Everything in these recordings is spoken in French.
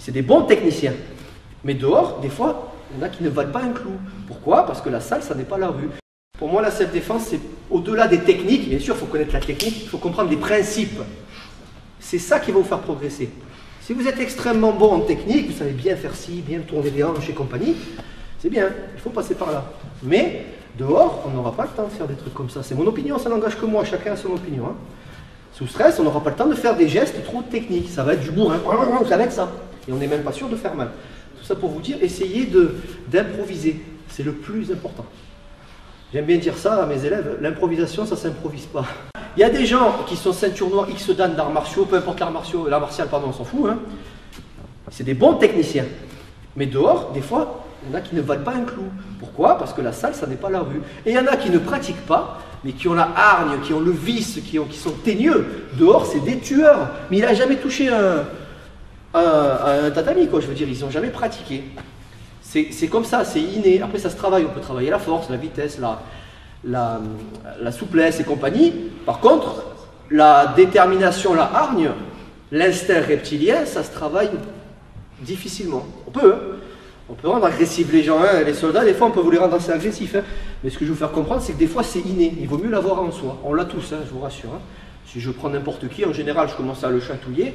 C'est des bons techniciens. Mais dehors, des fois, il y en a qui ne valent pas un clou. Pourquoi? Parce que la salle, ça n'est pas la rue. Pour moi, la self-défense, c'est au-delà des techniques. Bien sûr, il faut connaître la technique, il faut comprendre les principes. C'est ça qui va vous faire progresser. Si vous êtes extrêmement bon en technique, vous savez bien faire ci, bien tourner les hanches et compagnie, c'est bien, il faut passer par là. Mais dehors, on n'aura pas le temps de faire des trucs comme ça. C'est mon opinion, ça n'engage que moi, chacun a son opinion. Hein. Sous stress, on n'aura pas le temps de faire des gestes trop techniques. Ça va être du bourrin, ça va être ça. Et on n'est même pas sûr de faire mal. Tout ça pour vous dire, essayez d'improviser. C'est le plus important. J'aime bien dire ça à mes élèves, l'improvisation, ça ne s'improvise pas. Il y a des gens qui sont ceinture noire X dan d'arts martiaux, peu importe l'art martial, pardon, on s'en fout. Hein. C'est des bons techniciens. Mais dehors, des fois, il y en a qui ne valent pas un clou. Pourquoi? Parce que la salle, ça n'est pas la rue. Et il y en a qui ne pratiquent pas, mais qui ont la hargne, qui ont le vice, qui sont teigneux. Dehors, c'est des tueurs. Mais il n'a jamais touché un tatami, quoi. Je veux dire, ils n'ont jamais pratiqué. C'est comme ça, c'est inné. Après, ça se travaille. On peut travailler la force, la vitesse, la souplesse et compagnie. Par contre, la détermination, la hargne, l'instinct reptilien, ça se travaille difficilement. On peut, hein. On peut rendre agressifs les gens, hein. Les soldats, des fois, on peut vous les rendre assez agressifs. Hein. Mais ce que je veux vous faire comprendre, c'est que des fois, c'est inné. Il vaut mieux l'avoir en soi. On l'a tous, hein, je vous rassure. Hein. Si je prends n'importe qui, en général, je commence à le chatouiller.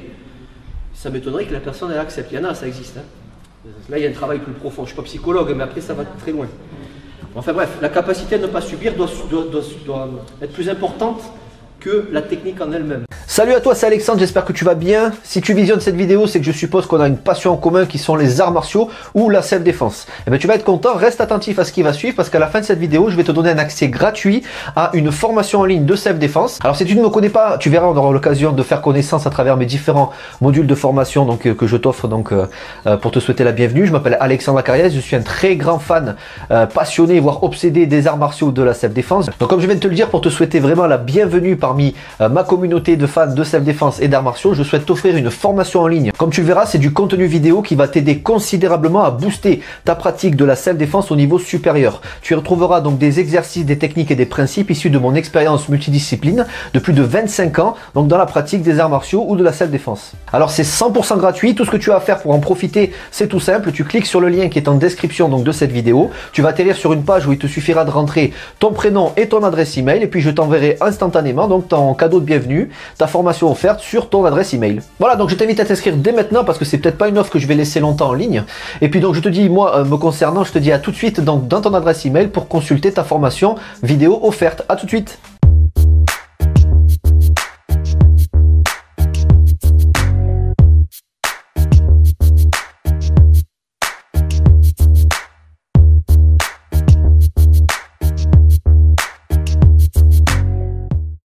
Ça m'étonnerait que la personne elle accepte. Il y en a, ça existe. Hein. Là, il y a un travail plus profond. Je ne suis pas psychologue, mais après, ça va très loin. Enfin bref, la capacité à ne pas subir doit être plus importante que la technique en elle-même. Salut à toi, c'est Alexandre, j'espère que tu vas bien. Si tu visionnes cette vidéo, c'est que je suppose qu'on a une passion en commun qui sont les arts martiaux ou la self-défense. Et bien tu vas être content, reste attentif à ce qui va suivre parce qu'à la fin de cette vidéo, je vais te donner un accès gratuit à une formation en ligne de self-défense. Alors si tu ne me connais pas, tu verras, on aura l'occasion de faire connaissance à travers mes différents modules de formation que je t'offre pour te souhaiter la bienvenue. Je m'appelle Alexandre Acariès, je suis un très grand fan, passionné, voire obsédé des arts martiaux de la self-défense. Donc comme je viens de te le dire, pour te souhaiter vraiment la bienvenue parmi ma communauté de fans de self-défense et d'arts martiaux, je souhaite t'offrir une formation en ligne. Comme tu le verras, c'est du contenu vidéo qui va t'aider considérablement à booster ta pratique de la self-défense au niveau supérieur. Tu y retrouveras donc des exercices, des techniques et des principes issus de mon expérience multidiscipline de plus de 25 ans, donc dans la pratique des arts martiaux ou de la self-défense. Alors c'est 100% gratuit, tout ce que tu as à faire pour en profiter, c'est tout simple, tu cliques sur le lien qui est en description donc de cette vidéo, tu vas atterrir sur une page où il te suffira de rentrer ton prénom et ton adresse email et puis je t'enverrai instantanément donc ton cadeau de bienvenue, ta formation offerte sur ton adresse email. Voilà, donc je t'invite à t'inscrire dès maintenant parce que c'est peut-être pas une offre que je vais laisser longtemps en ligne. Et puis donc je te dis, moi me concernant, je te dis à tout de suite donc dans ton adresse email pour consulter ta formation vidéo offerte. À tout de suite.